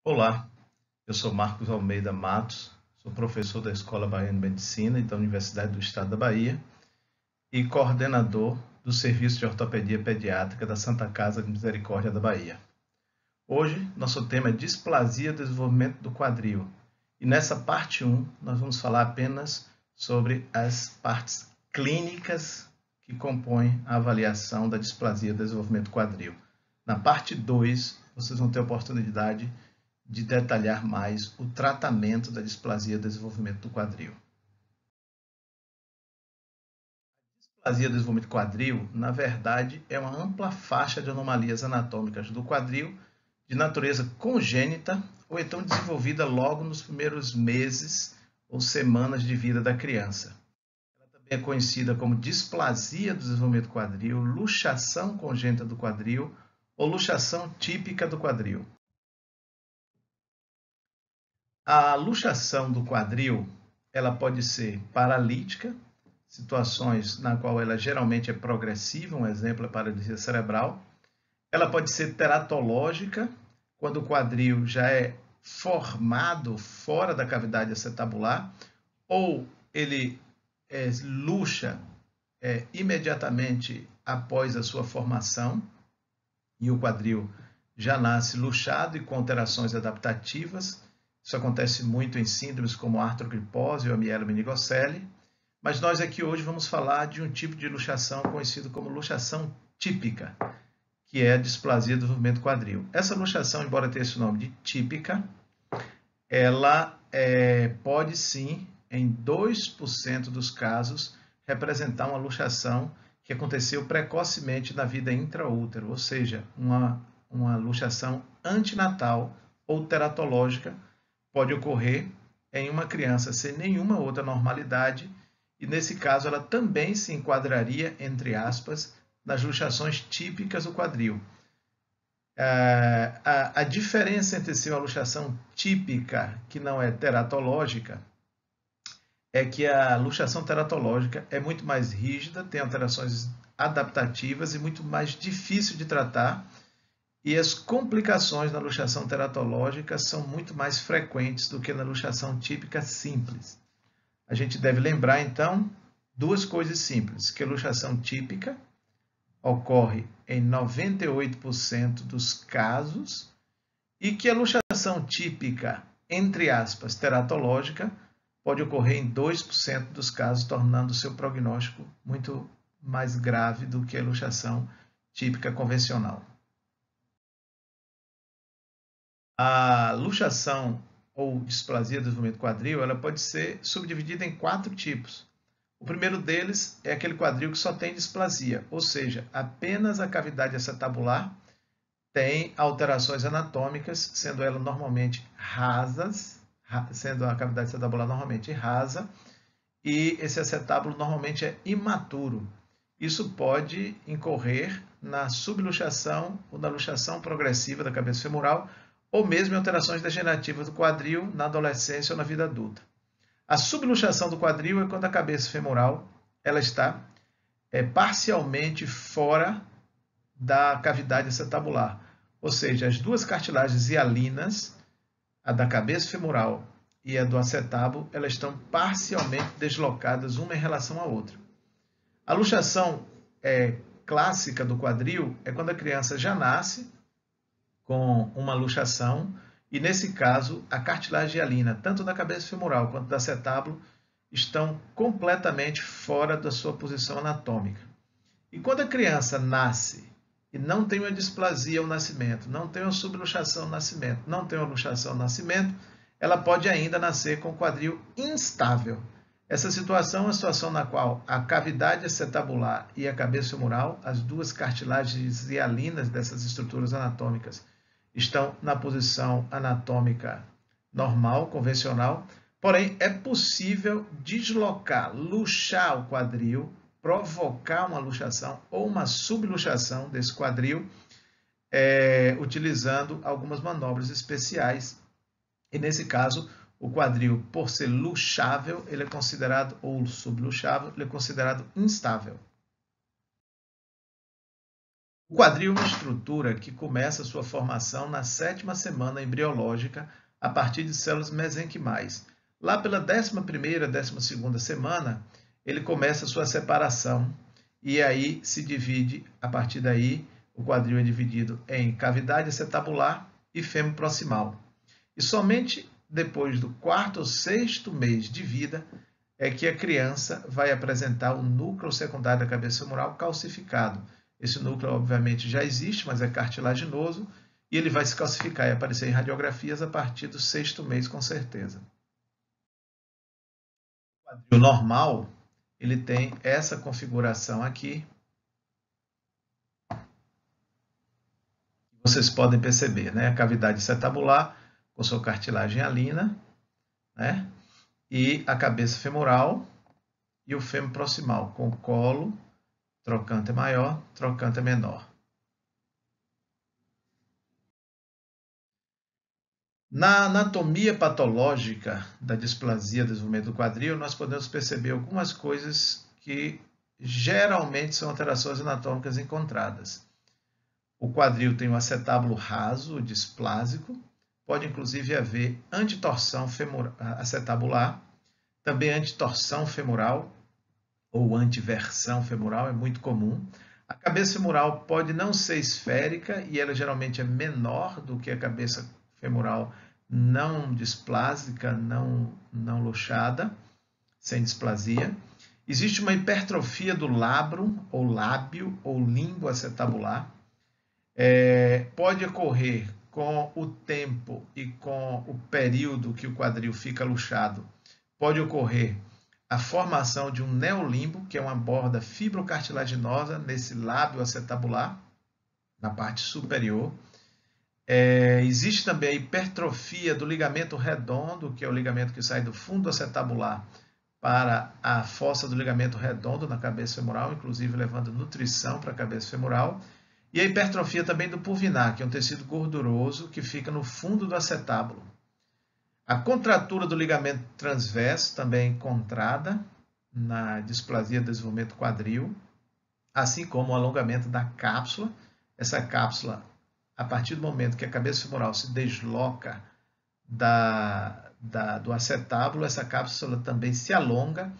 Olá, eu sou Marcos Almeida Matos, sou professor da Escola Baiana de Medicina e da Universidade do Estado da Bahia e coordenador do Serviço de Ortopedia Pediátrica da Santa Casa de Misericórdia da Bahia. Hoje, nosso tema é displasia do desenvolvimento do quadril e nessa parte 1 nós vamos falar apenas sobre as partes clínicas que compõem a avaliação da displasia do desenvolvimento do quadril. Na parte 2, vocês vão ter a oportunidade de detalhar mais o tratamento da displasia do desenvolvimento do quadril. A displasia do desenvolvimento do quadril, na verdade, é uma ampla faixa de anomalias anatômicas do quadril de natureza congênita ou então desenvolvida logo nos primeiros meses ou semanas de vida da criança. Ela também é conhecida como displasia do desenvolvimento do quadril, luxação congênita do quadril ou luxação típica do quadril. A luxação do quadril, ela pode ser paralítica, situações na qual ela geralmente é progressiva, um exemplo é a paralisia cerebral. Ela pode ser teratológica, quando o quadril já é formado fora da cavidade acetabular, ou ele luxa imediatamente após a sua formação, e o quadril já nasce luxado e com alterações adaptativas. Isso acontece muito em síndromes como a artrogripose ou a mielomeningocele, mas nós aqui hoje vamos falar de um tipo de luxação conhecido como luxação típica, que é a displasia do desenvolvimento quadril. Essa luxação, embora tenha esse nome de típica, ela pode sim, em 2% dos casos, representar uma luxação que aconteceu precocemente na vida intraútero, ou seja, uma luxação antinatal ou teratológica pode ocorrer em uma criança sem nenhuma outra normalidade e, nesse caso, ela também se enquadraria, entre aspas, nas luxações típicas do quadril. A diferença entre ser uma luxação típica, que não é teratológica, é que a luxação teratológica é muito mais rígida, tem alterações adaptativas e muito mais difícil de tratar, e as complicações na luxação teratológica são muito mais frequentes do que na luxação típica simples. A gente deve lembrar, então, duas coisas simples, que a luxação típica ocorre em 98% dos casos e que a luxação típica, entre aspas, teratológica, pode ocorrer em 2% dos casos, tornando o seu prognóstico muito mais grave do que a luxação típica convencional. A luxação ou displasia do desenvolvimento quadril, ela pode ser subdividida em 4 tipos. O primeiro deles é aquele quadril que só tem displasia, ou seja, apenas a cavidade acetabular tem alterações anatômicas, sendo ela normalmente rasas, sendo a cavidade acetabular normalmente rasa, e esse acetábulo normalmente é imaturo. Isso pode incorrer na subluxação ou na luxação progressiva da cabeça femoral, ou mesmo em alterações degenerativas do quadril na adolescência ou na vida adulta. A subluxação do quadril é quando a cabeça femoral ela está parcialmente fora da cavidade acetabular, ou seja, as duas cartilagens hialinas, a da cabeça femoral e a do acetábulo, elas estão parcialmente deslocadas uma em relação à outra. A luxação clássica do quadril é quando a criança já nasce com uma luxação e, nesse caso, a cartilagem hialina, tanto da cabeça femoral quanto do acetábulo, estão completamente fora da sua posição anatômica. E quando a criança nasce e não tem uma displasia ao nascimento, não tem uma subluxação ao nascimento, não tem uma luxação ao nascimento, ela pode ainda nascer com o quadril instável. Essa situação é uma situação na qual a cavidade acetabular e a cabeça femoral, as duas cartilagens hialinas dessas estruturas anatômicas, estão na posição anatômica normal, convencional, porém é possível deslocar, luxar o quadril, provocar uma luxação ou uma subluxação desse quadril, utilizando algumas manobras especiais. E nesse caso, o quadril, por ser luxável, ele é considerado, ou subluxável, ele é considerado instável. O quadril é uma estrutura que começa sua formação na 7ª semana embriológica a partir de células mesenquimais. Lá pela 11ª, 12ª semana, ele começa sua separação e aí se divide, a partir daí, o quadril é dividido em cavidade acetabular e fêmur proximal. E somente depois do 4º ou 6º mês de vida é que a criança vai apresentar o núcleo secundário da cabeça femoral calcificado. Esse núcleo, obviamente, já existe, mas é cartilaginoso, e ele vai se calcificar e aparecer em radiografias a partir do 6º mês, com certeza. O quadril normal, ele tem essa configuração aqui. Vocês podem perceber, né? A cavidade acetabular com sua cartilagem hialina, né? E a cabeça femoral e o fêmur proximal, com o colo, trocante maior, trocante menor. Na anatomia patológica da displasia do desenvolvimento do quadril, nós podemos perceber algumas coisas que geralmente são alterações anatômicas encontradas. O quadril tem um acetábulo raso, displásico, pode inclusive haver antitorção acetabular, também antitorção femoral ou antiversão femoral, é muito comum. A cabeça femoral pode não ser esférica e ela geralmente é menor do que a cabeça femoral não displásica, não luxada, sem displasia. Existe uma hipertrofia do labrum, ou lábio, ou limbo acetabular. Pode ocorrer com o tempo e com o período que o quadril fica luxado, pode ocorrer a formação de um neolimbo, que é uma borda fibrocartilaginosa nesse lábio acetabular, na parte superior. Existe também a hipertrofia do ligamento redondo, que é o ligamento que sai do fundo acetabular para a fossa do ligamento redondo na cabeça femoral, inclusive levando nutrição para a cabeça femoral. E a hipertrofia também do pulvinar, que é um tecido gorduroso que fica no fundo do acetábulo. A contratura do ligamento transverso, também encontrada na displasia do desenvolvimento quadril, assim como o alongamento da cápsula. Essa cápsula, a partir do momento que a cabeça femoral se desloca do acetábulo, essa cápsula também se alonga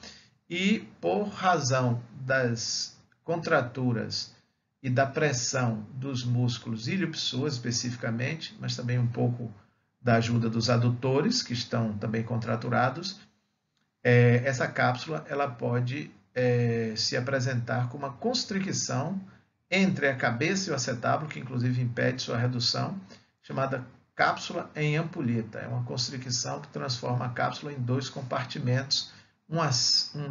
e, por razão das contraturas e da pressão dos músculos ilio-psoas especificamente, mas também um pouco da ajuda dos adutores, que estão também contraturados, essa cápsula ela pode se apresentar com uma constricção entre a cabeça e o acetábulo, que inclusive impede sua redução, chamada cápsula em ampulheta. É uma constricção que transforma a cápsula em 2 compartimentos,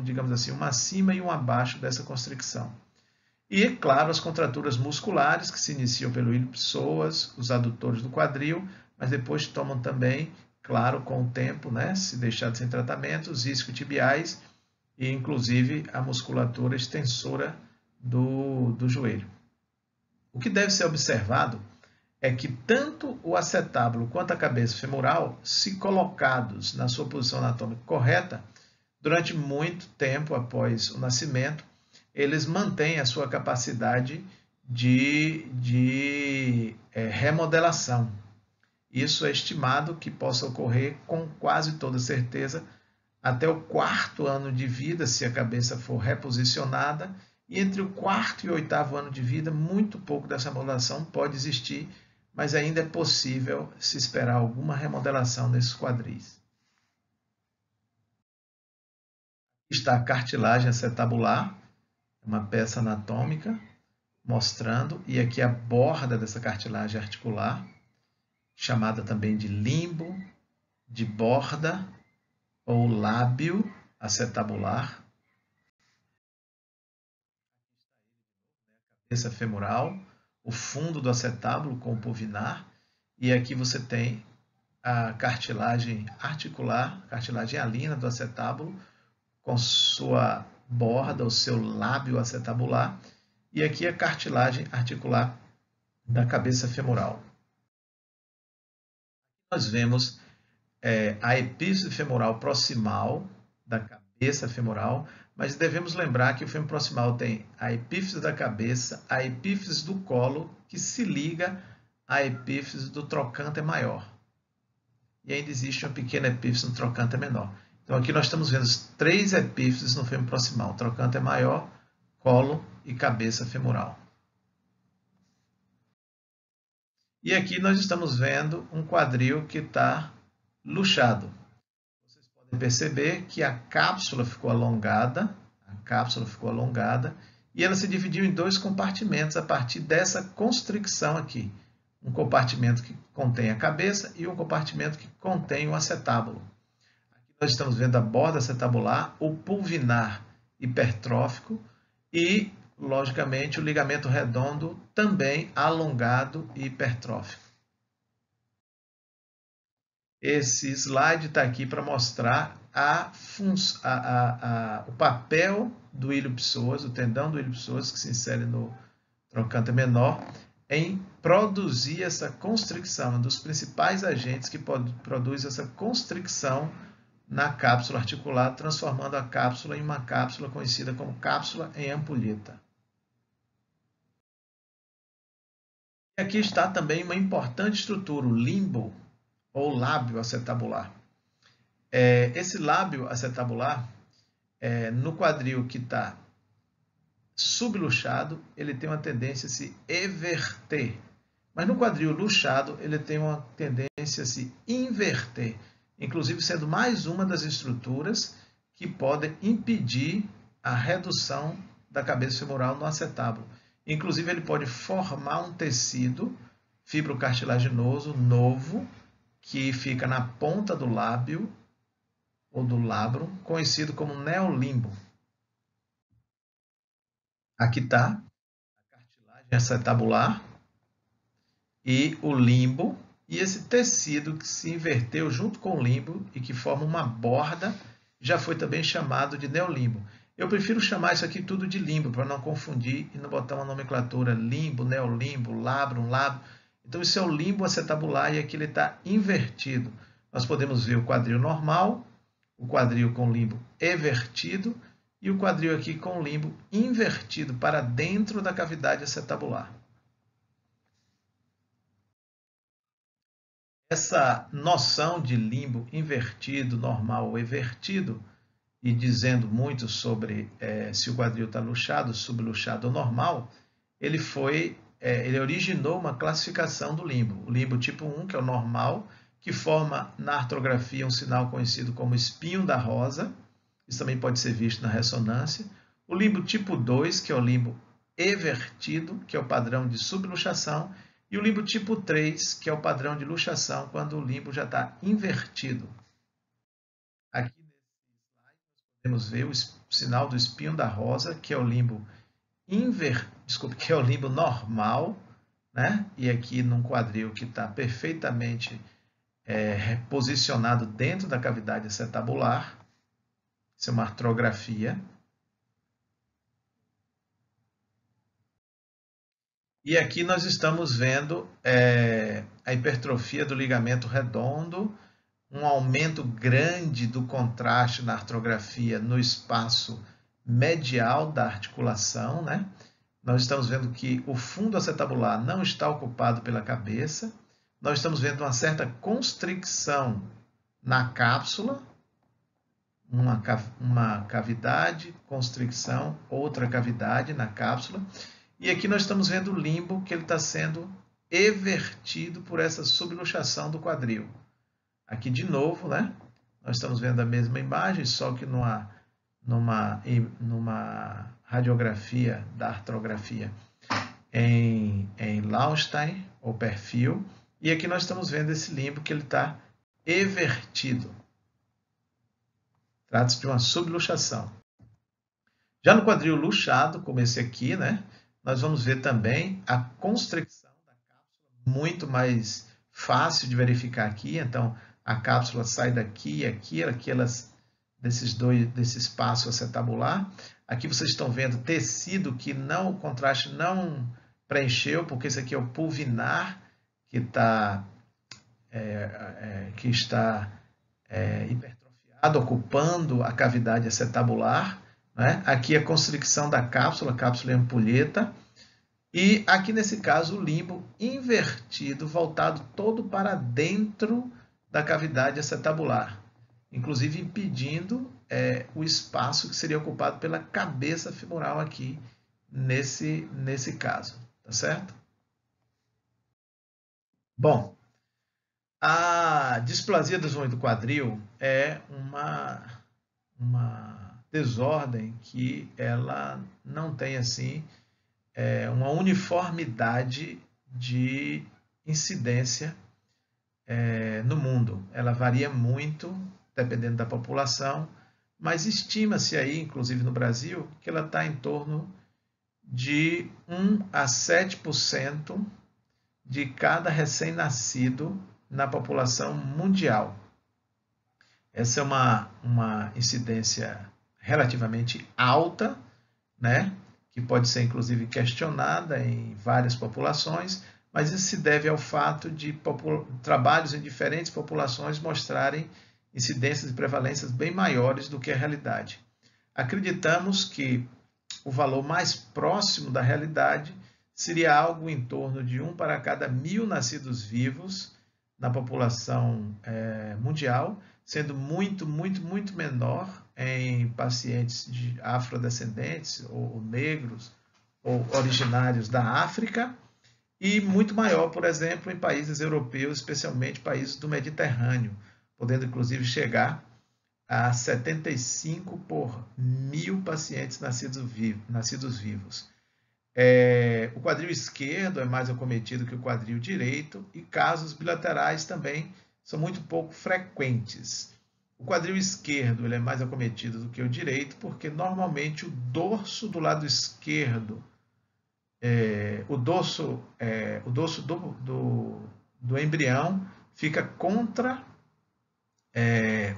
digamos assim, um acima e um abaixo dessa constricção. E, claro, as contraturas musculares, que se iniciam pelo ilio-psoas, os adutores do quadril, mas depois tomam também, claro, com o tempo, né, se deixar sem tratamento, os isquiotibiais e, inclusive, a musculatura extensora do joelho. O que deve ser observado é que tanto o acetábulo quanto a cabeça femoral, se colocados na sua posição anatômica correta, durante muito tempo após o nascimento, eles mantêm a sua capacidade de remodelação. Isso é estimado que possa ocorrer com quase toda certeza até o 4º ano de vida, se a cabeça for reposicionada, e entre o 4º e o 8º ano de vida, muito pouco dessa remodelação pode existir, mas ainda é possível se esperar alguma remodelação nesses quadris. Está a cartilagem acetabular, uma peça anatômica mostrando, e aqui a borda dessa cartilagem articular, chamada também de limbo, de borda ou lábio acetabular. Cabeça femoral, o fundo do acetábulo com o pulvinar, e aqui você tem a cartilagem articular, cartilagem hialina do acetábulo, com sua borda, o seu lábio acetabular, e aqui a cartilagem articular da cabeça femoral. Nós vemos a epífise femoral proximal da cabeça cabeça femoral, mas devemos lembrar que o fêmur proximal tem a epífise da cabeça, a epífise do colo, que se liga à epífise do trocânter maior. E ainda existe uma pequena epífise no trocânter menor. Então aqui nós estamos vendo as 3 epífises no fêmur proximal, trocânter maior, colo e cabeça femoral. E aqui nós estamos vendo um quadril que está luxado. Vocês podem perceber que a cápsula ficou alongada, e ela se dividiu em 2 compartimentos a partir dessa constricção aqui. Um compartimento que contém a cabeça e um compartimento que contém o acetábulo. Aqui nós estamos vendo a borda acetabular, o pulvinar hipertrófico e, logicamente, o ligamento redondo também alongado e hipertrófico. Esse slide está aqui para mostrar o papel do ilho psoas, o tendão do ilho psoas, que se insere no trocânter menor, em produzir essa constricção, um dos principais agentes que produz essa constricção na cápsula articular, transformando a cápsula em uma cápsula conhecida como cápsula em ampulheta. E aqui está também uma importante estrutura, o limbo, ou lábio acetabular. Esse lábio acetabular, no quadril que está subluxado, ele tem uma tendência a se everter. Mas no quadril luxado, ele tem uma tendência a se inverter, inclusive sendo mais uma das estruturas que podem impedir a redução da cabeça femoral no acetábulo. Inclusive, ele pode formar um tecido fibrocartilaginoso novo, que fica na ponta do lábio ou do labrum, conhecido como neolimbo. Aqui está a cartilagem acetabular e o limbo, e esse tecido que se inverteu junto com o limbo e que forma uma borda, já foi também chamado de neolimbo. Eu prefiro chamar isso aqui tudo de limbo, para não confundir e não botar uma nomenclatura limbo, neolimbo, labrum, labro. Então, isso é o limbo acetabular e aqui ele está invertido. Nós podemos ver o quadril normal, o quadril com limbo evertido e o quadril aqui com o limbo invertido para dentro da cavidade acetabular. Essa noção de limbo invertido, normal ou evertido, e dizendo muito sobre se o quadril está luxado, subluxado ou normal, ele originou uma classificação do limbo. O limbo tipo 1, que é o normal, que forma na artrografia um sinal conhecido como espinho da rosa. Isso também pode ser visto na ressonância. O limbo tipo 2, que é o limbo evertido, que é o padrão de subluxação. E o limbo tipo 3, que é o padrão de luxação, quando o limbo já está invertido. Aqui nesse slide nós podemos ver o sinal do espinho da rosa, que é o limbo que é o limbo normal, né? E aqui num quadril que está perfeitamente posicionado dentro da cavidade acetabular. Isso é uma artrografia. E aqui nós estamos vendo a hipertrofia do ligamento redondo, um aumento grande do contraste na artrografia no espaço medial da articulação, né? Nós estamos vendo que o fundo acetabular não está ocupado pela cabeça. Nós estamos vendo uma certa constricção na cápsula, uma cavidade, constricção, outra cavidade na cápsula. E aqui nós estamos vendo o limbo, que ele está sendo evertido por essa subluxação do quadril. Aqui de novo, né? Nós estamos vendo a mesma imagem, só que numa radiografia da artrografia em Laustein, ou perfil. E aqui nós estamos vendo esse limbo que ele está evertido. Trata-se de uma subluxação. Já no quadril luxado, como esse aqui, né? Nós vamos ver também a constricção da cápsula, muito mais fácil de verificar aqui. Então, a cápsula sai daqui e aqui, desse espaço acetabular. Aqui vocês estão vendo tecido que o contraste não preencheu, porque esse aqui é o pulvinar que está hipertrofiado. ocupando a cavidade acetabular, né? Aqui a constricção da cápsula e ampulheta, e aqui nesse caso o limbo invertido, voltado todo para dentro da cavidade acetabular, inclusive impedindo o espaço que seria ocupado pela cabeça femoral aqui nesse caso, tá certo? Bom, a displasia do desenvolvimento do quadril é uma desordem que ela não tem assim uma uniformidade de incidência no mundo. Ela varia muito dependendo da população, mas estima-se aí, inclusive no Brasil, que ela está em torno de 1 a 7% de cada recém-nascido na população mundial. Essa é uma incidência relativamente alta, né? Que pode ser inclusive questionada em várias populações, mas isso se deve ao fato de trabalhos em diferentes populações mostrarem incidências e prevalências bem maiores do que a realidade. Acreditamos que o valor mais próximo da realidade seria algo em torno de 1 para cada 1.000 nascidos vivos na população mundial, sendo muito menor em pacientes afrodescendentes ou negros ou originários da África, e muito maior, por exemplo, em países europeus, especialmente países do Mediterrâneo, podendo inclusive chegar a 75 por 1.000 pacientes nascidos vivos. O quadril esquerdo é mais acometido que o quadril direito, e casos bilaterais também são muito pouco frequentes. O quadril esquerdo ele é mais acometido do que o direito, porque normalmente o dorso do lado esquerdo, o dorso do embrião fica contra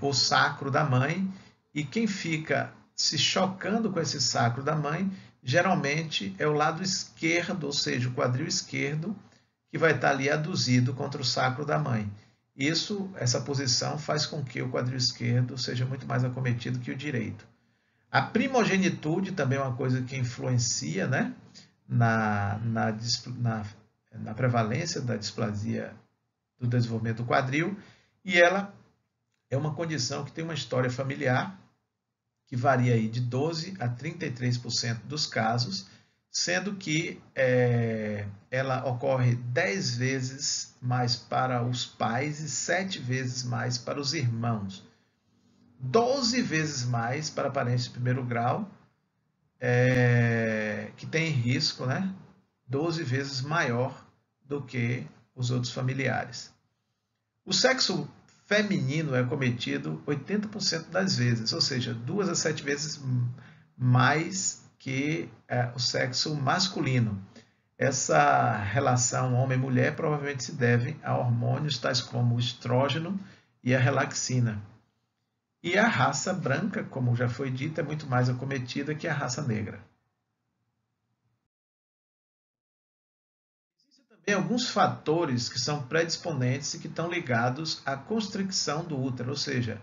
o sacro da mãe, e quem fica se chocando com esse sacro da mãe geralmente é o lado esquerdo, ou seja, o quadril esquerdo, que vai estar ali aduzido contra o sacro da mãe. Essa posição faz com que o quadril esquerdo seja muito mais acometido que o direito. A primogenitude também é uma coisa que influencia, né, na prevalência da displasia do desenvolvimento do quadril, e ela é uma condição que tem uma história familiar que varia aí de 12 a 33% dos casos, sendo que ela ocorre 10 vezes mais para os pais e 7 vezes mais para os irmãos. 12 vezes mais para parentes de primeiro grau, que tem risco, né? 12 vezes maior do que os outros familiares. O sexo feminino é cometido 80% das vezes, ou seja, 2 a 7 vezes mais que o sexo masculino. Essa relação homem-mulher provavelmente se deve a hormônios tais como o estrógeno e a relaxina. E a raça branca, como já foi dito, é muito mais acometida que a raça negra. Tem alguns fatores que são predisponentes e que estão ligados à constricção do útero, ou seja,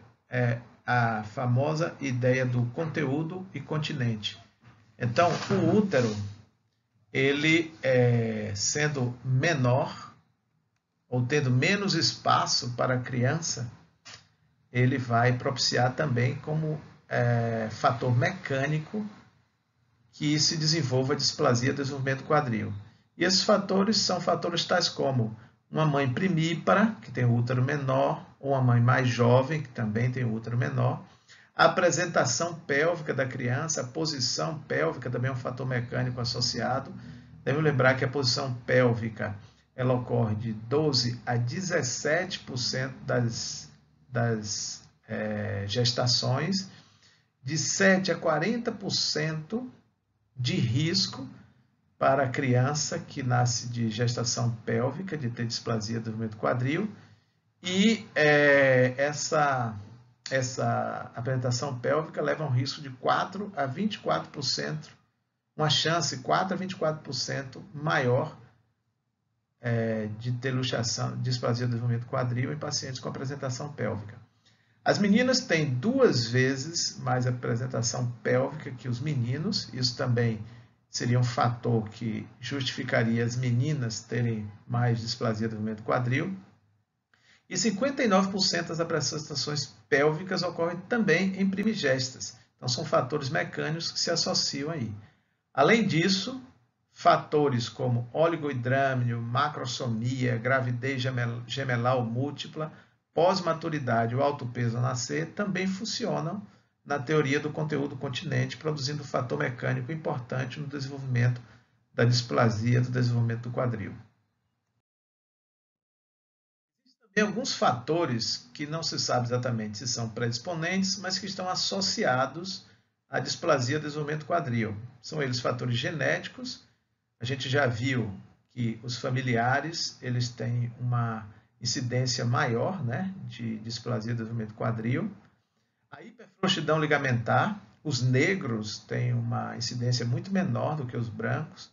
a famosa ideia do conteúdo e continente. Então, o útero, ele sendo menor ou tendo menos espaço para a criança, ele vai propiciar também como fator mecânico que se desenvolva a displasia do desenvolvimento do quadril. E esses fatores são fatores tais como uma mãe primípara, que tem o útero menor, ou uma mãe mais jovem, que também tem o útero menor. A apresentação pélvica da criança, a posição pélvica também é um fator mecânico associado. Devemos lembrar que a posição pélvica ela ocorre de 12 a 17% das gestações, de 7 a 40% de risco para a criança que nasce de gestação pélvica, de ter displasia do desenvolvimento do quadril, e essa apresentação pélvica leva a um risco de 4 a 24%, uma chance 4 a 24% maior de ter luxação, displasia do desenvolvimento do quadril em pacientes com apresentação pélvica. As meninas têm 2 vezes mais apresentação pélvica que os meninos. Isso também seria um fator que justificaria as meninas terem mais displasia do movimento quadril. E 59% das apresentações pélvicas ocorrem também em primigestas. Então, são fatores mecânicos que se associam aí. Além disso, fatores como oligohidrâmino, macrosomia, gravidez gemelal múltipla, pós-maturidade ou alto peso ao nascer também funcionam na teoria do conteúdo continente, produzindo um fator mecânico importante no desenvolvimento da displasia do desenvolvimento do quadril. Tem alguns fatores que não se sabe exatamente se são predisponentes, mas que estão associados à displasia do desenvolvimento quadril. São eles fatores genéticos. A gente já viu que os familiares eles têm uma incidência maior, né, de displasia do desenvolvimento quadril. A hiperfrouxidão ligamentar, os negros têm uma incidência muito menor do que os brancos.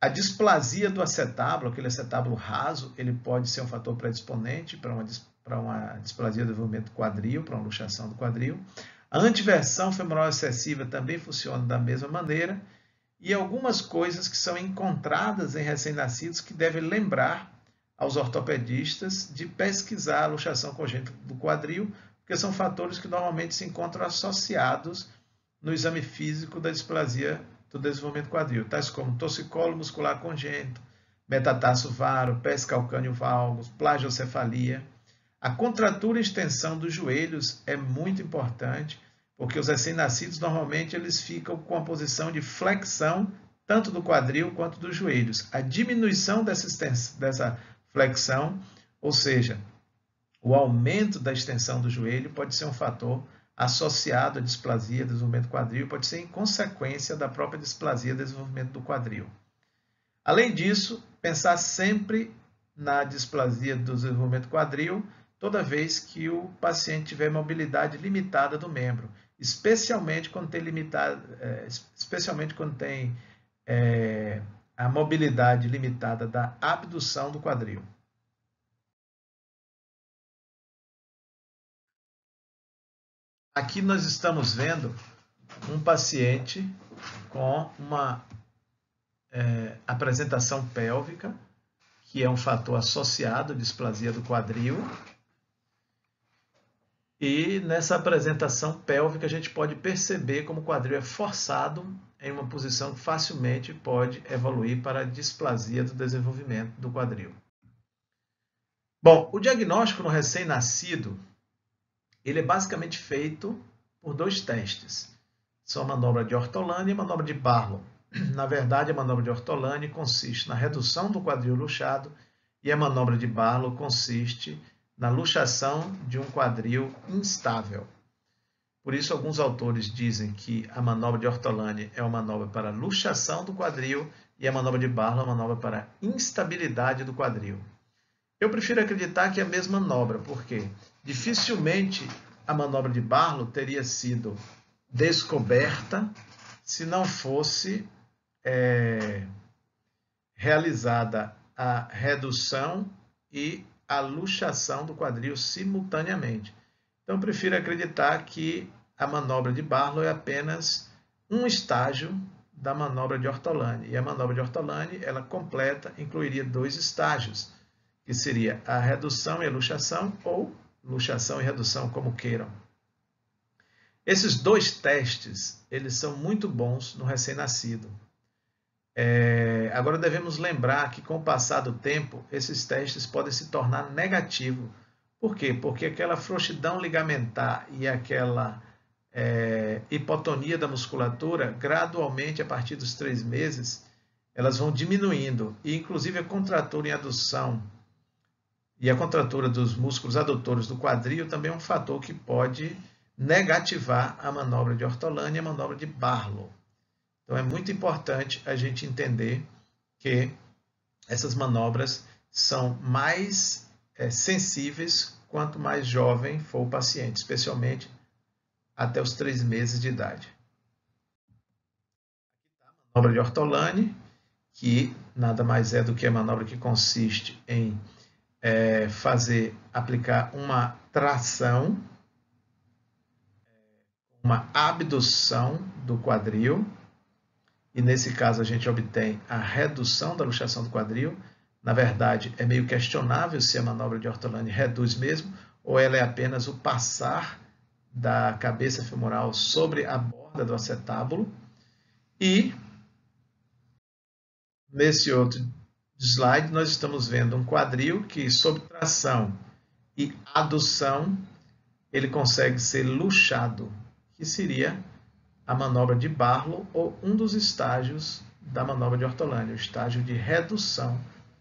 A displasia do acetábulo, aquele acetábulo raso, ele pode ser um fator predisponente para uma displasia do desenvolvimento quadril, para uma luxação do quadril. A antiversão femoral excessiva também funciona da mesma maneira. E algumas coisas que são encontradas em recém-nascidos que devem lembrar aos ortopedistas de pesquisar a luxação congênita do quadril, porque são fatores que normalmente se encontram associados no exame físico da displasia do desenvolvimento quadril, tais como torcicolo muscular congênito, metatarso varo, pés calcâneo valgus, plagiocefalia. A contratura e extensão dos joelhos é muito importante, porque os recém-nascidos normalmente eles ficam com a posição de flexão tanto do quadril quanto dos joelhos. A diminuição dessa flexão, ou seja, o aumento da extensão do joelho pode ser um fator associado à displasia do desenvolvimento quadril, pode ser em consequência da própria displasia do desenvolvimento do quadril. Além disso, pensar sempre na displasia do desenvolvimento quadril toda vez que o paciente tiver mobilidade limitada do membro, especialmente quando tem a mobilidade limitada da abdução do quadril. Aqui nós estamos vendo um paciente com uma apresentação pélvica, que é um fator associado à displasia do quadril. E nessa apresentação pélvica a gente pode perceber como o quadril é forçado em uma posição que facilmente pode evoluir para a displasia do desenvolvimento do quadril. Bom, o diagnóstico no recém-nascido ele é basicamente feito por 2 testes. São a manobra de Ortolani e a manobra de Barlow. Na verdade, a manobra de Ortolani consiste na redução do quadril luxado e a manobra de Barlow consiste na luxação de um quadril instável. Por isso, alguns autores dizem que a manobra de Ortolani é uma manobra para luxação do quadril e a manobra de Barlow é uma manobra para instabilidade do quadril. Eu prefiro acreditar que é a mesma manobra, porque dificilmente a manobra de Barlow teria sido descoberta se não fosse realizada a redução e a luxação do quadril simultaneamente. Então, eu prefiro acreditar que a manobra de Barlow é apenas um estágio da manobra de Ortolani. E a manobra de Ortolani, ela completa, incluiria 2 estágios, que seria a redução e a luxação, ou luxação e redução, como queiram. Esses 2 testes, eles são muito bons no recém-nascido. Agora devemos lembrar que com o passar do tempo, esses testes podem se tornar negativos. Por quê? Porque aquela frouxidão ligamentar e aquela hipotonia da musculatura, gradualmente, a partir dos 3 meses, elas vão diminuindo. E, inclusive, a contratura em adução e a contratura dos músculos adutores do quadril também é um fator que pode negativar a manobra de Ortolani e a manobra de Barlow. Então, é muito importante a gente entender que essas manobras são mais sensíveis quanto mais jovem for o paciente, especialmente até os 3 meses de idade. Aqui está a manobra de Ortolani, que nada mais é do que a manobra que consiste em aplicar uma tração uma abdução do quadril, e nesse caso a gente obtém a redução da luxação do quadril. Na verdade, é meio questionável se a manobra de Ortolani reduz mesmo, ou ela é apenas o passar da cabeça femoral sobre a borda do acetábulo. E nesse outro slide nós estamos vendo um quadril que, sob tração e adução, ele consegue ser luxado, que seria a manobra de Barlow, ou um dos estágios da manobra de Ortolani, o estágio de redução,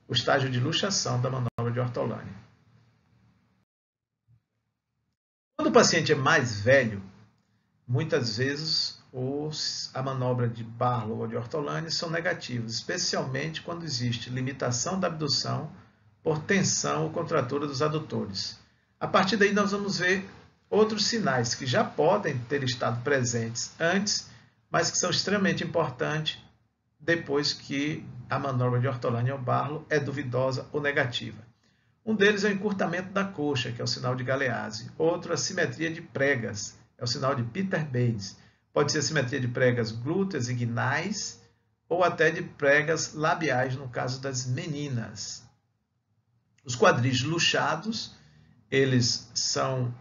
o estágio de luxação da manobra de Ortolani. Quando o paciente é mais velho, muitas vezes a manobra de Barlow ou de Ortolani são negativas, especialmente quando existe limitação da abdução por tensão ou contratura dos adutores. A partir daí nós vamos ver outros sinais que já podem ter estado presentes antes, mas que são extremamente importantes depois que a manobra de Ortolani ou Barlow é duvidosa ou negativa. Um deles é o encurtamento da coxa, que é o sinal de Galeazzi. Outro, a simetria de pregas, é o sinal de Peter-Bates. Pode ser a simetria de pregas glúteas e guinais, ou até de pregas labiais, no caso das meninas. Os quadris luxados, eles são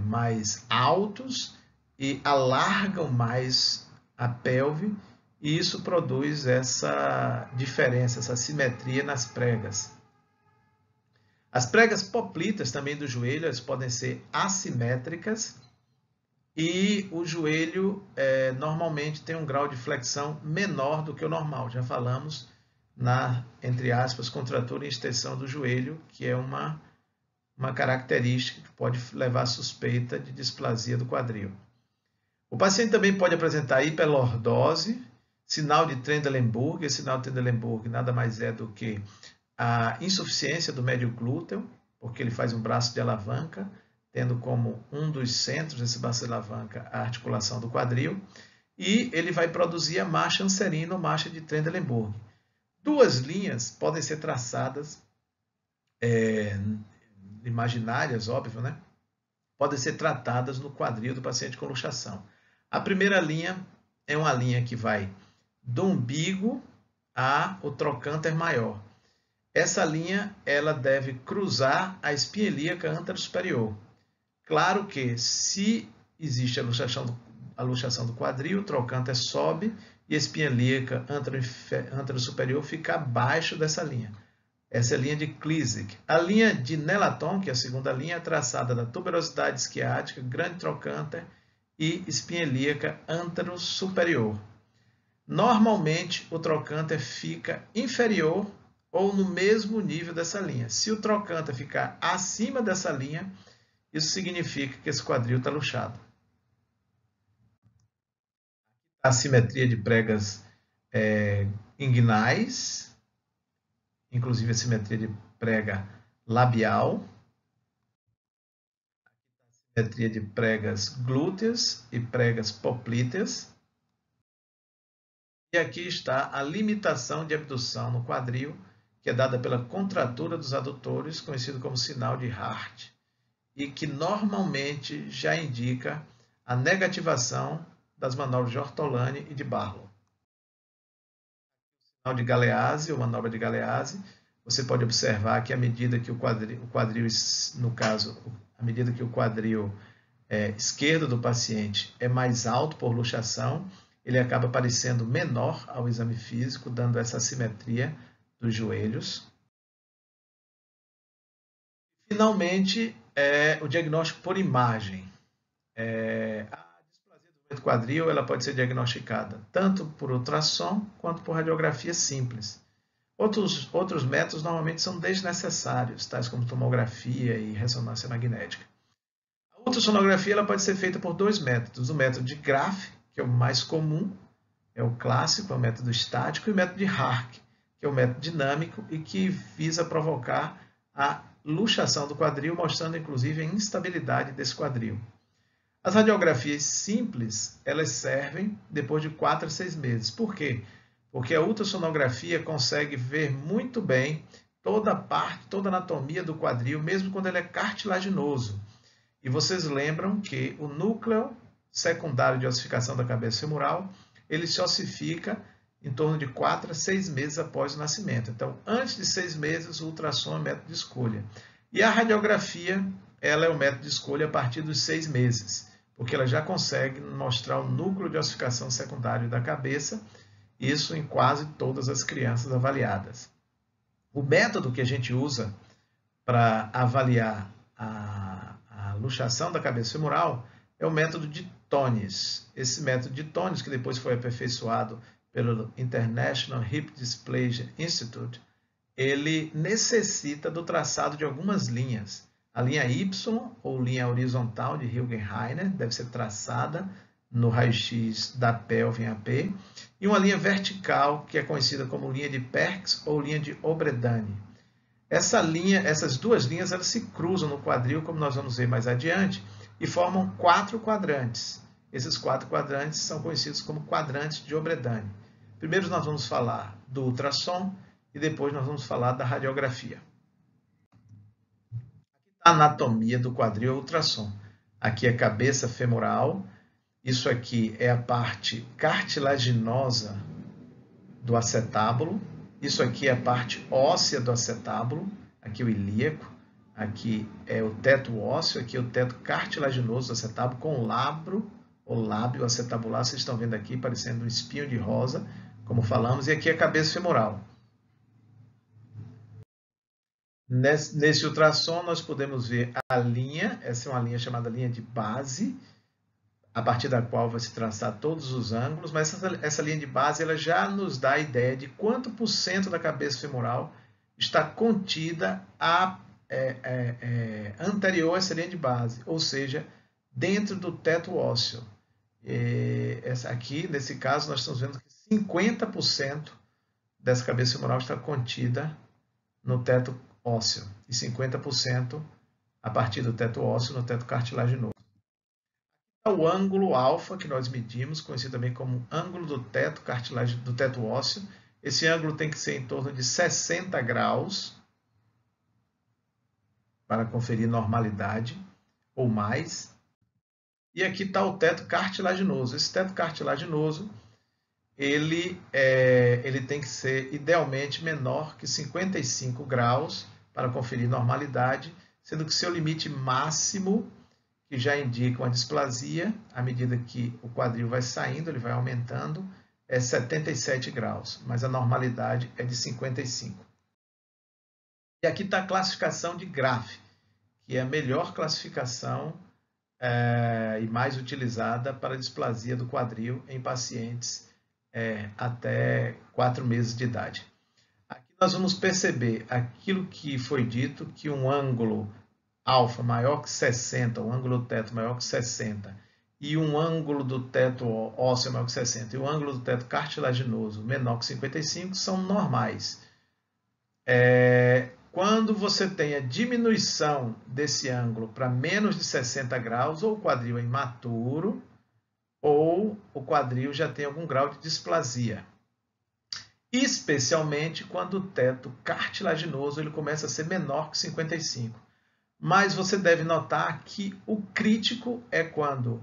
mais altos e alargam mais a pelve, e isso produz essa diferença, essa simetria nas pregas. As pregas poplitas também do joelho, elas podem ser assimétricas, e o joelho normalmente tem um grau de flexão menor do que o normal. Já falamos na, entre aspas, contratura e extensão do joelho, que é uma característica que pode levar à suspeita de displasia do quadril. O paciente também pode apresentar hiperlordose, sinal de Trendelenburg. Esse sinal de Trendelenburg nada mais é do que a insuficiência do médio glúteo, porque ele faz um braço de alavanca, tendo como um dos centros desse braço de alavanca a articulação do quadril, e ele vai produzir a marcha anserina ou marcha de Trendelenburg. Duas linhas podem ser traçadas, imaginárias, óbvio, né? Podem ser tratadas no quadril do paciente com luxação. A primeira linha é uma linha que vai do umbigo ao trocânter maior. Essa linha ela deve cruzar a espinha ilíaca antero-superior. Claro que, se existe a luxação do quadril, o trocânter sobe e a espinha ilíaca antero-superior fica abaixo dessa linha. Essa é a linha de Klizik. A linha de Nelaton, que é a segunda linha, é traçada da tuberosidade isquiática, grande trocânter e espinha ilíaca antero-superior. Normalmente, o trocânter fica inferior ou no mesmo nível dessa linha. Se o trocânter ficar acima dessa linha, isso significa que esse quadril está luxado. A simetria de pregas inguinais, inclusive a simetria de prega labial, a simetria de pregas glúteas e pregas poplíteas. E aqui está a limitação de abdução no quadril, que é dada pela contratura dos adutores, conhecido como sinal de Hart, e que normalmente já indica a negativação das manobras de Ortolani e de Barlow. O sinal de Galeazzi, ou manobra de Galeazzi, você pode observar que à medida que o quadril no caso, à medida que o quadril esquerdo do paciente é mais alto por luxação, ele acaba parecendo menor ao exame físico, dando essa assimetria dos joelhos. Finalmente, o diagnóstico por imagem. A displasia do movimento quadril ela pode ser diagnosticada tanto por ultrassom quanto por radiografia simples. Outros métodos normalmente são desnecessários, tais como tomografia e ressonância magnética. A ultrassonografia ela pode ser feita por dois métodos. O método de Graf, que é o mais comum, é o clássico, é o método estático, e o método de Hark, que é o método dinâmico e que visa provocar a luxação do quadril, mostrando inclusive a instabilidade desse quadril. As radiografias simples, elas servem depois de 4 a 6 meses. Por quê? Porque a ultrassonografia consegue ver muito bem toda a parte, toda a anatomia do quadril, mesmo quando ele é cartilaginoso. E vocês lembram que o núcleo secundário de ossificação da cabeça femoral, ele se ossifica em torno de 4 a 6 meses após o nascimento. Então, antes de 6 meses, o ultrassom é o método de escolha. E a radiografia, ela é o método de escolha a partir dos 6 meses, porque ela já consegue mostrar o núcleo de ossificação secundário da cabeça, isso em quase todas as crianças avaliadas. O método que a gente usa para avaliar a luxação da cabeça femoral é o método de Tones. Esse método de Tones, que depois foi aperfeiçoado pelo International Hip Dysplasia Institute, ele necessita do traçado de algumas linhas. A linha Y, ou linha horizontal de Hilgenheiner, deve ser traçada no raio-x da pelve em AP, e uma linha vertical, que é conhecida como linha de Perks ou linha de Obredani. Essas duas linhas elas se cruzam no quadril, como nós vamos ver mais adiante, e formam 4 quadrantes. Esses 4 quadrantes são conhecidos como quadrantes de Obredani. Primeiro nós vamos falar do ultrassom e depois nós vamos falar da radiografia. A anatomia do quadril é ultrassom. Aqui é a cabeça femoral. Isso aqui é a parte cartilaginosa do acetábulo. Isso aqui é a parte óssea do acetábulo. Aqui o ilíaco. Aqui é o teto ósseo. Aqui é o teto cartilaginoso do acetábulo com o labro, ou lábio acetabular. Vocês estão vendo aqui parecendo um espinho de rosa, como falamos. E aqui é a cabeça femoral. Nesse ultrassom, nós podemos ver a linha, essa é uma linha chamada linha de base, a partir da qual vai se traçar todos os ângulos, mas essa linha de base ela já nos dá a ideia de quanto por cento da cabeça femoral está contida anterior a essa linha de base, ou seja, dentro do teto ósseo. Aqui, nesse caso, nós estamos vendo que 50% dessa cabeça femoral está contida no teto ósseo e 50% a partir do teto ósseo no teto cartilaginoso. O ângulo alfa que nós medimos, conhecido também como ângulo do teto do teto ósseo. Esse ângulo tem que ser em torno de 60 graus para conferir normalidade ou mais. E aqui está o teto cartilaginoso. Esse teto cartilaginoso ele tem que ser idealmente menor que 55 graus para conferir normalidade, sendo que seu limite máximo, que já indica uma displasia, à medida que o quadril vai saindo, ele vai aumentando, é 77 graus, mas a normalidade é de 55. E aqui está a classificação de Graf, que é a melhor classificação e mais utilizada para a displasia do quadril em pacientes até 4 meses de idade. Aqui nós vamos perceber aquilo que foi dito, que um ângulo alfa maior que 60, um ângulo do teto maior que 60, e um ângulo do teto ósseo maior que 60, e o ângulo do teto cartilaginoso menor que 55, são normais. Quando você tem a diminuição desse ângulo para menos de 60 graus, ou o quadril é imaturo, ou o quadril já tem algum grau de displasia. Especialmente quando o teto cartilaginoso ele começa a ser menor que 55. Mas você deve notar que o crítico é quando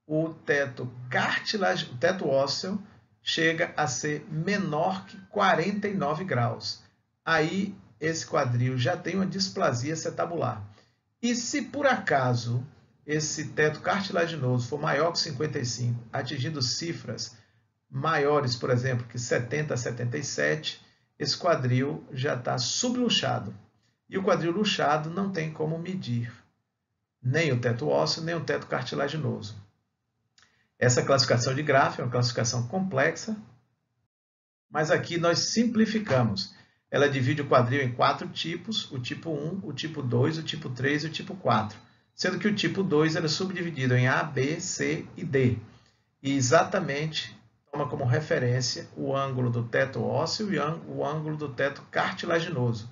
o teto ósseo chega a ser menor que 49 graus. Aí esse quadril já tem uma displasia acetabular. E se por acaso esse teto cartilaginoso for maior que 55, atingindo cifras maiores, por exemplo, que 70 a 77, esse quadril já está subluxado. E o quadril luxado não tem como medir nem o teto ósseo, nem o teto cartilaginoso. Essa classificação de Graf é uma classificação complexa, mas aqui nós simplificamos. Ela divide o quadril em 4 tipos, o tipo 1, o tipo 2, o tipo 3 e o tipo 4. Sendo que o tipo 2 é subdividido em A, B, C e D. E exatamente toma como referência o ângulo do teto ósseo e o ângulo do teto cartilaginoso.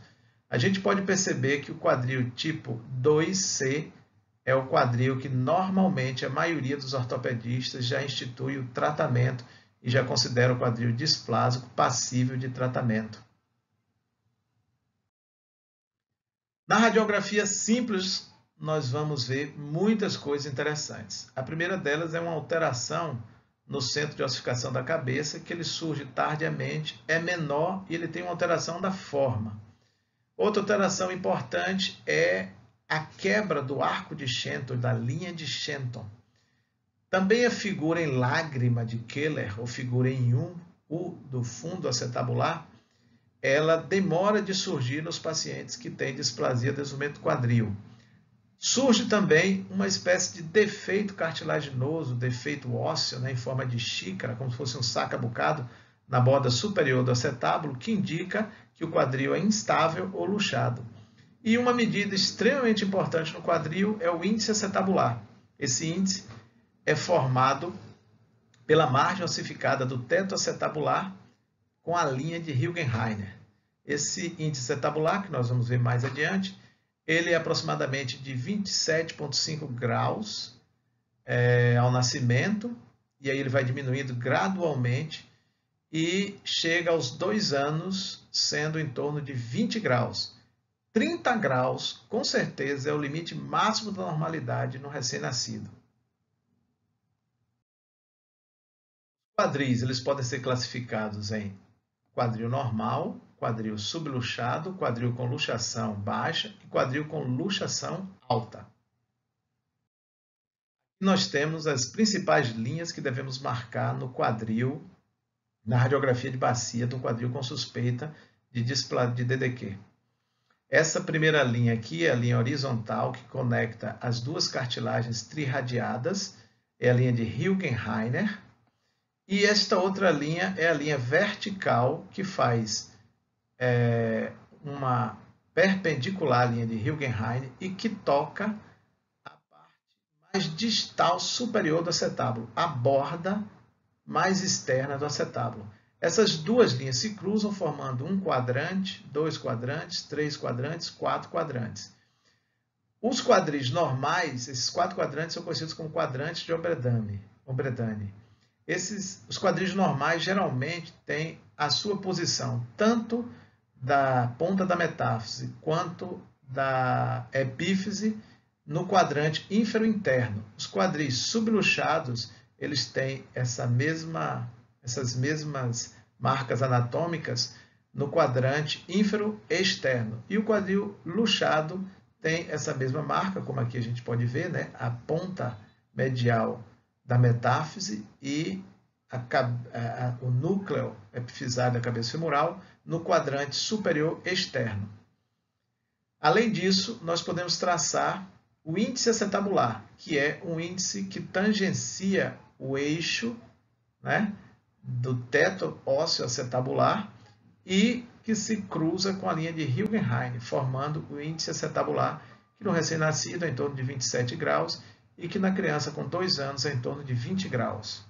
A gente pode perceber que o quadril tipo 2C é o quadril que normalmente a maioria dos ortopedistas já institui o tratamento e já considera o quadril displásico passível de tratamento. Na radiografia simples, nós vamos ver muitas coisas interessantes. A primeira delas é uma alteração no centro de ossificação da cabeça, que ele surge tardiamente, é menor e ele tem uma alteração da forma. Outra alteração importante é a quebra do arco de Shenton, da linha de Shenton. Também a figura em lágrima de Keller, ou figura em U do fundo acetabular, ela demora de surgir nos pacientes que têm displasia do desenvolvimento quadril. Surge também uma espécie de defeito cartilaginoso, defeito ósseo, né, em forma de xícara, como se fosse um saca-bucado na borda superior do acetábulo, que indica que o quadril é instável ou luxado. E uma medida extremamente importante no quadril é o índice acetabular. Esse índice é formado pela margem ossificada do teto acetabular com a linha de Hilgenreiner. Esse índice acetabular, que nós vamos ver mais adiante, ele é aproximadamente de 27,5 graus ao nascimento, e aí ele vai diminuindo gradualmente e chega aos 2 anos sendo em torno de 20 graus. 30 graus, com certeza, é o limite máximo da normalidade no recém-nascido. Quadris, eles podem ser classificados em quadril normal, quadril subluxado, quadril com luxação baixa e quadril com luxação alta. Nós temos as principais linhas que devemos marcar no quadril, na radiografia de bacia do quadril com suspeita de DDQ. Essa primeira linha aqui é a linha horizontal que conecta as duas cartilagens trirradiadas, é a linha de Hilgenreiner. E esta outra linha é a linha vertical que faz uma perpendicular à linha de Hilgenreiner e que toca a parte mais distal superior do acetábulo, a borda mais externa do acetábulo. Essas duas linhas se cruzam formando um quadrante, 2 quadrantes, 3 quadrantes, 4 quadrantes. Os quadris normais, esses 4 quadrantes são conhecidos como quadrantes de Oberdane. Os quadris normais geralmente têm a sua posição tanto da ponta da metáfise quanto da epífise no quadrante ínfero-interno. Os quadris subluxados, eles têm essas mesmas marcas anatômicas no quadrante ínfero-externo. E o quadril luxado tem essa mesma marca, como aqui a gente pode ver, né? A ponta medial da metáfise e o núcleo epifisário da cabeça femoral no quadrante superior externo. Além disso, nós podemos traçar o índice acetabular, que é um índice que tangencia o eixo, né, do teto ósseo acetabular e que se cruza com a linha de Hilgenreiner, formando o índice acetabular, que no recém-nascido é em torno de 27 graus e que na criança com 2 anos é em torno de 20 graus.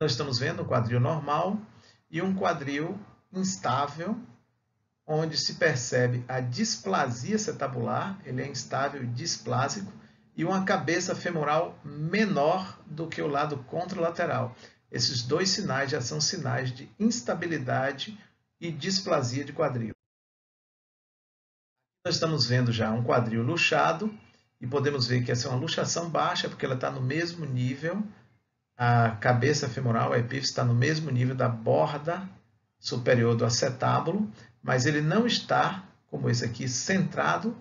Nós estamos vendo um quadril normal e um quadril instável, onde se percebe a displasia acetabular, ele é instável e displásico, e uma cabeça femoral menor do que o lado contralateral. Esses dois sinais já são sinais de instabilidade e displasia de quadril. Nós estamos vendo já um quadril luxado, e podemos ver que essa é uma luxação baixa, porque ela está no mesmo nível, a cabeça femoral, a epífise, está no mesmo nível da borda superior do acetábulo, mas ele não está, como esse aqui, centrado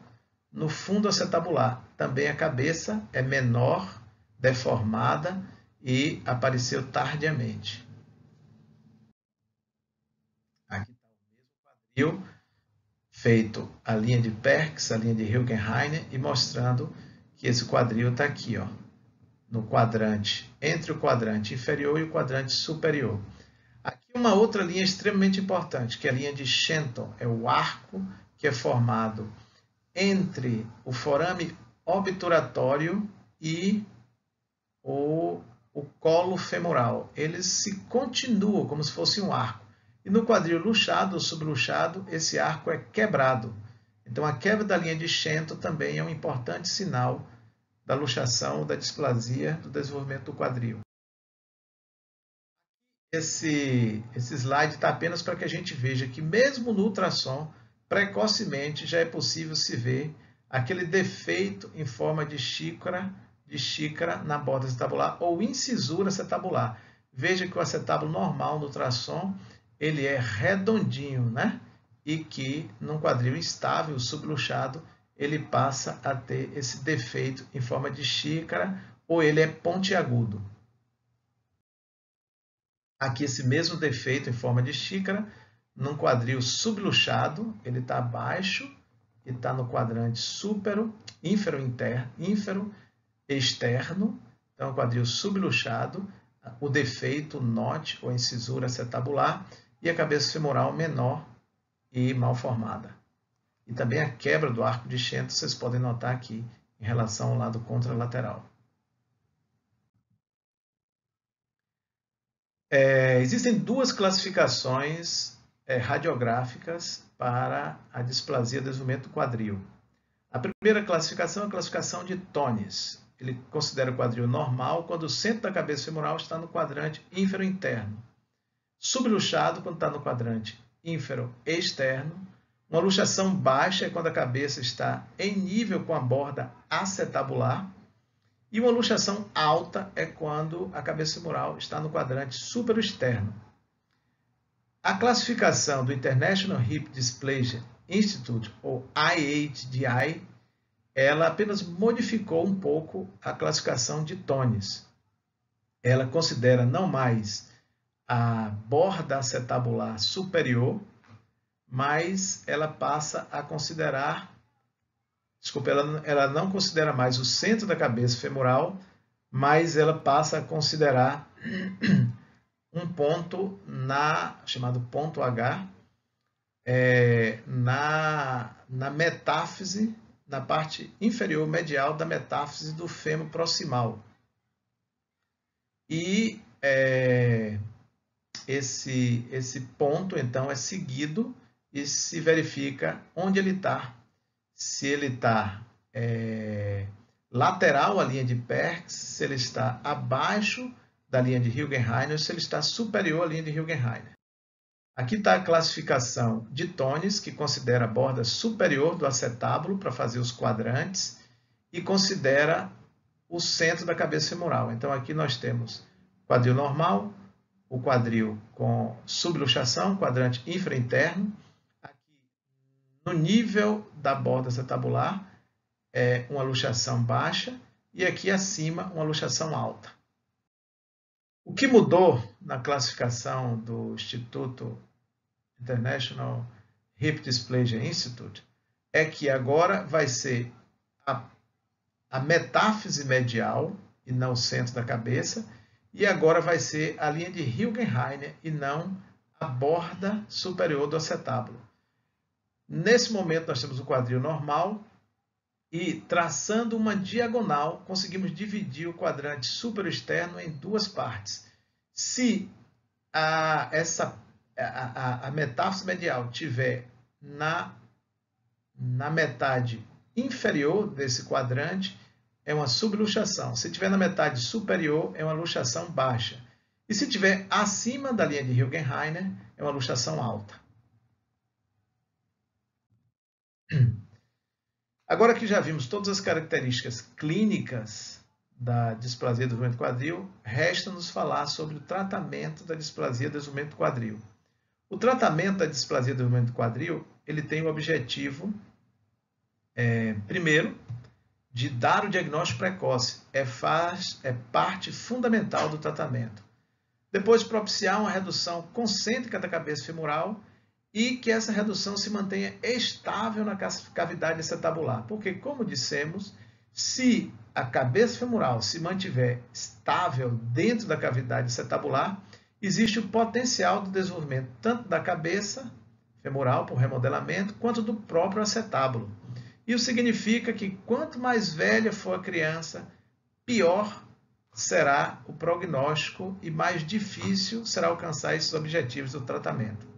no fundo acetabular. Também a cabeça é menor, deformada e apareceu tardiamente. Aqui está o mesmo quadril, feito a linha de Perks, a linha de Hilgenreiner, e mostrando que esse quadril está aqui, ó, no quadrante, entre o quadrante inferior e o quadrante superior. Aqui uma outra linha extremamente importante, que é a linha de Shenton, é o arco que é formado entre o forame obturatório e o colo femoral. Eles se continuam como se fosse um arco. E no quadril luxado ou subluxado, esse arco é quebrado. Então, a quebra da linha de Shenton também é um importante sinal da luxação ou da displasia do desenvolvimento do quadril. Esse slide está apenas para que a gente veja que mesmo no ultrassom, precocemente, já é possível se ver aquele defeito em forma de xícara na borda acetabular ou incisura acetabular. Veja que o acetábulo normal no ultrassom, ele é redondinho, né? E que num quadril instável, subluxado, ele passa a ter esse defeito em forma de xícara ou ele é pontiagudo. Aqui esse mesmo defeito em forma de xícara, num quadril subluxado, ele está abaixo e está no quadrante ínfero externo, então quadril subluxado, o defeito, note ou incisura acetabular e a cabeça femoral menor e mal formada. E também a quebra do arco de Shenton, vocês podem notar aqui em relação ao lado contralateral. Existem duas classificações radiográficas para a displasia do desenvolvimento do quadril. A primeira classificação é a classificação de Tones. Ele considera o quadril normal quando o centro da cabeça femoral está no quadrante ínfero interno. Subluxado quando está no quadrante ínfero externo. Uma luxação baixa é quando a cabeça está em nível com a borda acetabular. E uma luxação alta é quando a cabeça femoral está no quadrante superexterno. A classificação do International Hip Dysplasia Institute, ou IHDI, ela apenas modificou um pouco a classificação de Tones. Ela considera não mais a borda acetabular superior, mas ela passa a considerar, ela não considera mais o centro da cabeça femoral, mas ela passa a considerar um ponto chamado ponto H, na metáfise, na parte inferior medial da metáfise do fêmur proximal. E esse ponto, então, é seguido e se verifica onde ele está. Se ele está lateral à linha de Perks, se ele está abaixo da linha de Hilgenheiner, ou se ele está superior à linha de Hilgenheiner. Aqui está a classificação de Tones, que considera a borda superior do acetábulo para fazer os quadrantes e considera o centro da cabeça femoral. Então, aqui nós temos quadril normal, o quadril com subluxação, quadrante infrainterno. Aqui, no nível da borda acetabular, é uma luxação baixa e aqui acima uma luxação alta. O que mudou na classificação do Instituto International Hip Dysplasia Institute é que agora vai ser a metáfise medial e não o centro da cabeça, e agora vai ser a linha de Hilgenheiner e não a borda superior do acetábulo. Nesse momento nós temos o quadril normal e, traçando uma diagonal, conseguimos dividir o quadrante superexterno em duas partes. Se a metáfise medial estiver na metade inferior desse quadrante, é uma subluxação. Se estiver na metade superior, é uma luxação baixa. E se estiver acima da linha de Hilgenheiner, é uma luxação alta. Agora que já vimos todas as características clínicas da displasia do desenvolvimento do quadril, resta-nos falar sobre o tratamento da displasia do desenvolvimento do quadril. O tratamento da displasia do desenvolvimento do quadril, ele tem o objetivo, primeiro, de dar o diagnóstico precoce. É parte fundamental do tratamento. Depois, propiciar uma redução concêntrica da cabeça femoral e que essa redução se mantenha estável na cavidade acetabular. Porque, como dissemos, se a cabeça femoral se mantiver estável dentro da cavidade acetabular, existe o potencial do desenvolvimento tanto da cabeça femoral por remodelamento, quanto do próprio acetábulo. Isso significa que quanto mais velha for a criança, pior será o prognóstico e mais difícil será alcançar esses objetivos do tratamento.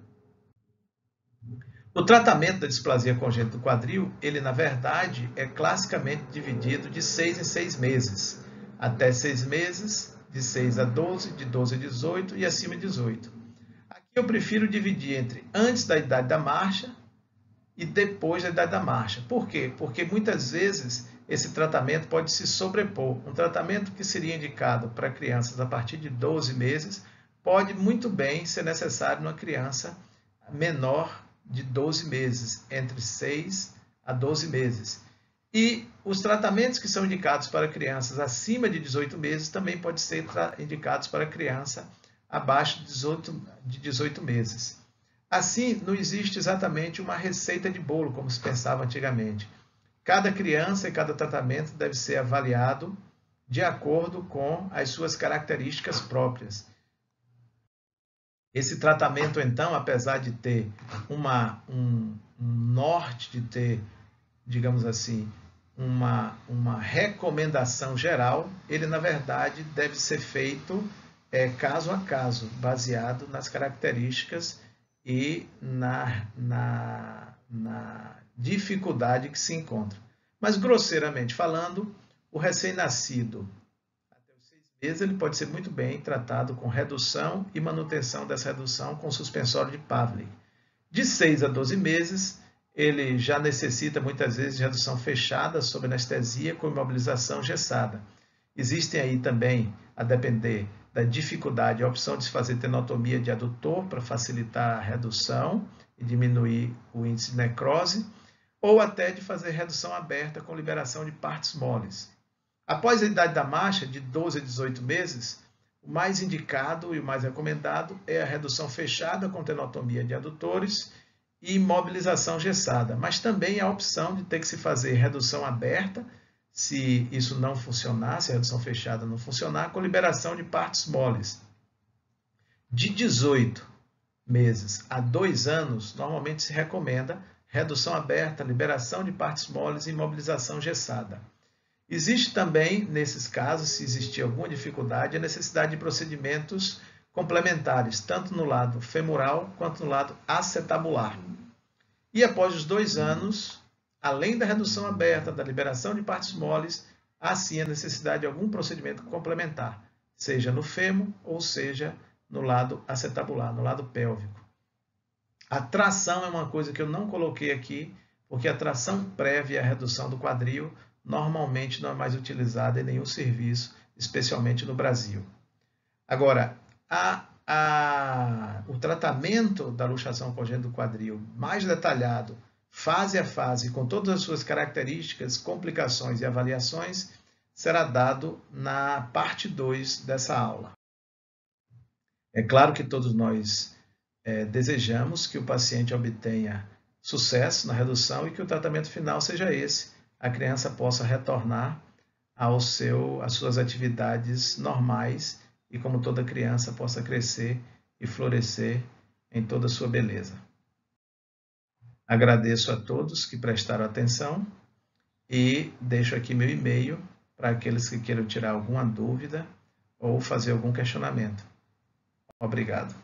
O tratamento da displasia congênita do quadril, ele na verdade é classicamente dividido de 6 em 6 meses. Até 6 meses, de 6 a 12, de 12 a 18 e acima de 18. Aqui eu prefiro dividir entre antes da idade da marcha e depois da idade da marcha. Por quê? Porque muitas vezes esse tratamento pode se sobrepor. Um tratamento que seria indicado para crianças a partir de 12 meses pode muito bem ser necessário numa criança menor de 12 meses, entre 6 a 12 meses. E os tratamentos que são indicados para crianças acima de 18 meses também podem ser indicados para criança abaixo de 18 meses. Assim, não existe exatamente uma receita de bolo, como se pensava antigamente. Cada criança e cada tratamento deve ser avaliado de acordo com as suas características próprias. Esse tratamento, então, apesar de ter um norte, de ter, digamos assim, uma recomendação geral, ele, na verdade, deve ser feito caso a caso, baseado nas características e na dificuldade que se encontra. Mas, grosseiramente falando, o recém-nascido, até os 6 meses, ele pode ser muito bem tratado com redução e manutenção dessa redução com suspensório de Pavlik. De 6 a 12 meses, ele já necessita muitas vezes de redução fechada sob anestesia com imobilização gessada. Existem aí também, a depender da dificuldade, a opção de se fazer tenotomia de adutor para facilitar a redução e diminuir o índice de necrose, ou até de fazer redução aberta com liberação de partes moles. Após a idade da marcha, de 12 a 18 meses, o mais indicado e o mais recomendado é a redução fechada com tenotomia de adutores e imobilização gessada, mas também a opção de ter que se fazer redução aberta, se isso não funcionar, se a redução fechada não funcionar, com liberação de partes moles. De 18 meses a 2 anos, normalmente se recomenda redução aberta, liberação de partes moles e imobilização gessada. Existe também, nesses casos, se existir alguma dificuldade, a necessidade de procedimentos complementares, tanto no lado femoral quanto no lado acetabular. E após os 2 anos, além da redução aberta, da liberação de partes moles, há sim a necessidade de algum procedimento complementar, seja no fêmur ou seja no lado acetabular, no lado pélvico. A tração é uma coisa que eu não coloquei aqui, porque a tração prévia à redução do quadril normalmente não é mais utilizada em nenhum serviço, especialmente no Brasil. Agora, o tratamento da luxação congênita do quadril mais detalhado, fase a fase, com todas as suas características, complicações e avaliações, será dado na parte 2 dessa aula. É claro que todos nós desejamos que o paciente obtenha sucesso na redução e que o tratamento final seja esse, a criança possa retornar às suas atividades normais e, como toda criança, possa crescer e florescer em toda a sua beleza. Agradeço a todos que prestaram atenção e deixo aqui meu e-mail para aqueles que queiram tirar alguma dúvida ou fazer algum questionamento. Obrigado.